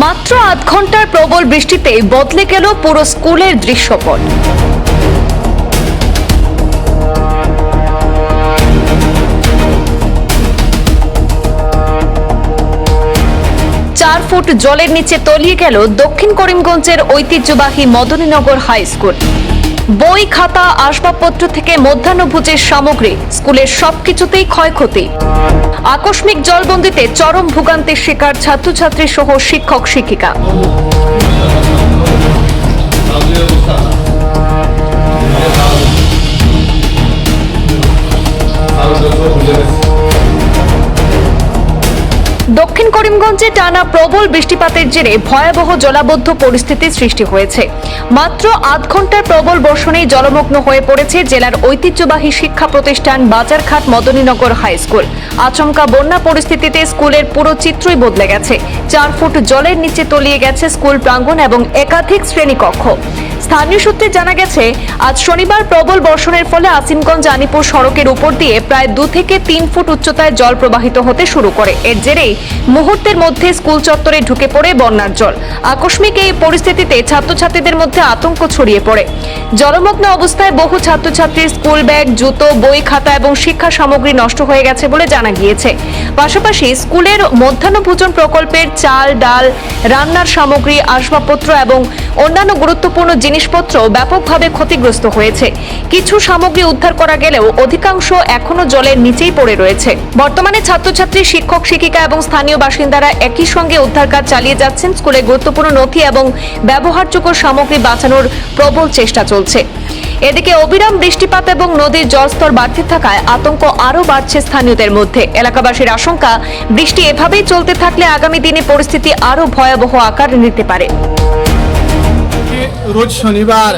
মাত্র আধ ঘন্টার প্রবল বৃষ্টিতে বদলে গেল পুরো স্কুলের দৃশ্যপট। 4 ফুট জলের নিচে তলিয়ে গেল দক্ষিণ করিমগঞ্জের ঐতিহ্যবাহী মদনীনগর হাই স্কুল। বই, খাতা, আসবাবপত্র থেকে মধ্যাহ্নভোজের সামগ্রী, স্কুলের সবকিছুতেই ক্ষয়ক্ষতি। আকস্মিক জলবন্দিতে চরম ভোগান্তির শিকার ছাত্রছাত্রী সহ শিক্ষক শিক্ষিকা। দক্ষিণ করিমগঞ্জে টানা প্রবল বৃষ্টিপাতের জেরে ভয়াবহ জলাবদ্ধ পরিস্থিতির সৃষ্টি হয়েছে। মাত্র আধ ঘন্টার প্রবল বর্ষণেই জলমগ্ন হয়ে পড়েছে জেলার ঐতিহ্যবাহী শিক্ষা প্রতিষ্ঠান বাজারঘাট মদনীনগর হাই স্কুল। আচমকা বন্যা পরিস্থিতিতে স্কুলের পুরো চিত্রই বদলে গেছে। 4 ফুট জলের নিচে তলিয়ে গেছে স্কুল প্রাঙ্গণ এবং একাধিক শ্রেণীকক্ষ। স্থানীয় সূত্রে জানা গেছে, আজ শনিবার প্রবল বর্ষণের ফলে আসিমগঞ্জ আনিপুর সড়কের উপর দিয়ে প্রায় 2 থেকে 3 ফুট উচ্চতায় জল প্রবাহিত হতে শুরু করে। এর জেরেই মুহূর্তের মধ্যে স্কুল চত্বরে ঢুকে পড়ে বন্যার জল। আকস্মিক এই পরিস্থিতিতে ছাত্রছাত্রীদের মধ্যে আতঙ্ক ছড়িয়ে পড়ে। জলমগ্ন অবস্থায় বহু ছাত্রছাত্রীর স্কুল ব্যাগ, জুতো, বই, খাতা এবং শিক্ষা সামগ্রী নষ্ট হয়ে গেছে বলে জানা গিয়েছে। পাশাপাশি স্কুলের মধ্যাহ্নভোজন প্রকল্পের চাল, ডাল, রান্নার সামগ্রী, আসবাবপত্র এবং অন্যান্য গুরুত্বপূর্ণ জিনিসপত্র ব্যাপকভাবে ক্ষতিগ্রস্ত হয়েছে। কিছু সামগ্রী উদ্ধার করা গেলেও অধিকাংশ এখনো জলের নিচেই পড়ে রয়েছে। বর্তমানে ছাত্রছাত্রী, শিক্ষক শিক্ষিকা এবং স্থানীয় বাসিন্দারা একই সঙ্গে উদ্ধার কাজ চালিয়ে যাচ্ছেন। স্কুলে গুরুত্বপূর্ণ নথি এবং ব্যবহারযোগ্য সামগ্রী বাঁচানোর প্রবল চেষ্টা চলছে। এদিকে অবিরাম বৃষ্টিপাত এবং নদীর জলস্তর বাড়তে থাকায় আতঙ্ক আরও বাড়ছে স্থানীয়দের মধ্যে। এলাকাবাসীর আশঙ্কা, বৃষ্টি এভাবেই চলতে থাকলে আগামী দিনে পরিস্থিতি আরও ভয়াবহ আকার নিতে পারে। রোজ শনিবার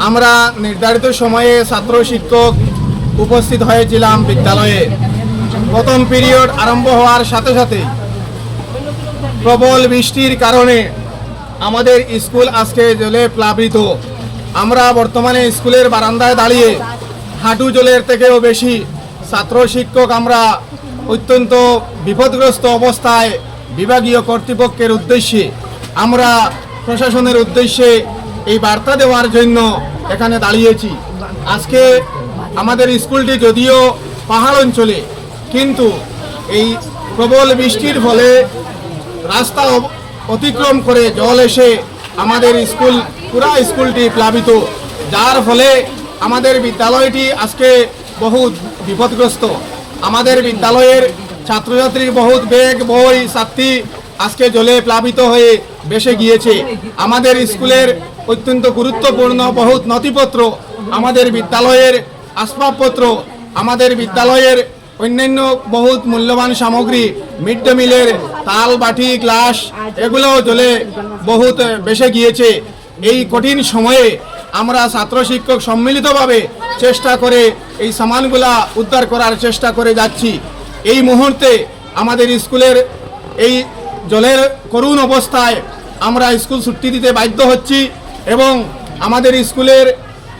আমরা নির্ধারিত সময়ে ছাত্র শিক্ষক উপস্থিত হয়েছিলাম বিদ্যালয়ে। প্রথম পিরিয়ড আরম্ভ হওয়ার সাথে সাথে প্রবল বৃষ্টির কারণে আমাদের স্কুল আজকে জলে প্লাবিত। আমরা বর্তমানে স্কুলের বারান্দায় দাঁড়িয়ে হাঁটু জলের থেকেও বেশি ছাত্র শিক্ষক আমরা অত্যন্ত বিপদগ্রস্ত অবস্থায় বিভাগীয় কর্তৃপক্ষের উদ্দেশ্যে, আমরা প্রশাসনের উদ্দেশ্যে এই বার্তা দেওয়ার জন্য এখানে দাঁড়িয়েছি। আজকে আমাদের স্কুলটি যদিও পাহাড় অঞ্চলে, কিন্তু এই প্রবল বৃষ্টির ফলে রাস্তা অতিক্রম করে জল এসে আমাদের পুরা স্কুলটি প্লাবিত, যার ফলে আমাদের বিদ্যালয়টি আজকে বহুত বিপদগ্রস্ত। আমাদের বিদ্যালয়ের ছাত্রছাত্রীর বহুত ব্যাগ, বই, ছাত্রী আজকে জলে প্লাবিত হয়ে ভেসে গিয়েছে। আমাদের স্কুলের অত্যন্ত গুরুত্বপূর্ণ বহুত নথিপত্র, আমাদের বিদ্যালয়ের আসবাবপত্র, আমাদের বিদ্যালয়ের অন্যান্য বহুত মূল্যবান সামগ্রী, মিড ডে মিলের তাল, বাটি, গ্লাস, এগুলোও জলে বহুত ভেসে গিয়েছে। এই কঠিন সময়ে আমরা ছাত্র শিক্ষক সম্মিলিতভাবে চেষ্টা করে এই সামানগুলা উদ্ধার করার চেষ্টা করে যাচ্ছি। এই মুহূর্তে আমাদের স্কুলের এই জলের করুণ অবস্থায় আমরা স্কুল ছুটি দিতে বাধ্য হচ্ছি এবং আমাদের স্কুলের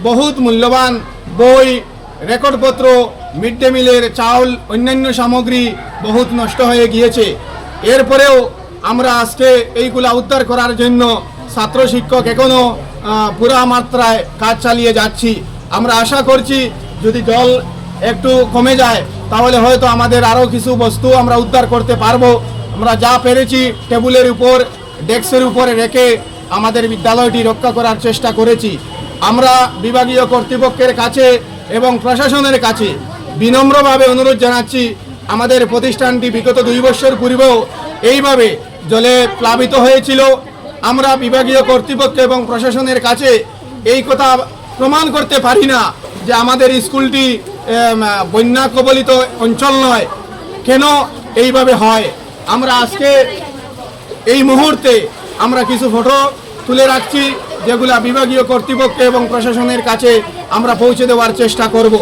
বহুত মূল্যবান বই, রেকর্ডপত্র, মিড ডে মিলের চাউল, অন্যান্য সামগ্রী বহুত নষ্ট হয়ে গিয়েছে। এরপরেও আমরা আজকে এইগুলা উদ্ধার করার জন্য ছাত্র শিক্ষক এখনও পুরা মাত্রায় কাজ চালিয়ে যাচ্ছি। আমরা আশা করছি যদি জল একটু কমে যায় তাহলে হয়তো আমাদের আরও কিছু বস্তু আমরা উদ্ধার করতে পারবো। আমরা যা পেরেছি টেবিলের উপর, ডেস্কের উপরে রেখে আমাদের বিদ্যালয়টি রক্ষা করার চেষ্টা করেছি। আমরা বিভাগীয় কর্তৃপক্ষের কাছে এবং প্রশাসনের কাছে বিনম্রভাবে অনুরোধ জানাচ্ছি, আমাদের প্রতিষ্ঠানটি বিগত 2 বছর পূর্বেও এইভাবে জলে প্লাবিত হয়েছিল। আমরা বিভাগীয় কর্তৃপক্ষ এবং প্রশাসনের কাছে এই কথা প্রমাণ করতে পারি না যে আমাদের স্কুলটি বন্যা কবলিত অঞ্চল নয়, কেন এইভাবে হয়। আমরা আজকে এই মুহূর্তে আমরা কিছু ফটো তুলে রাখছি, যেগুলা বিভাগীয় কর্তৃপক্ষ এবং প্রশাসনের কাছে আমরা পৌঁছে দেওয়ার চেষ্টা করব।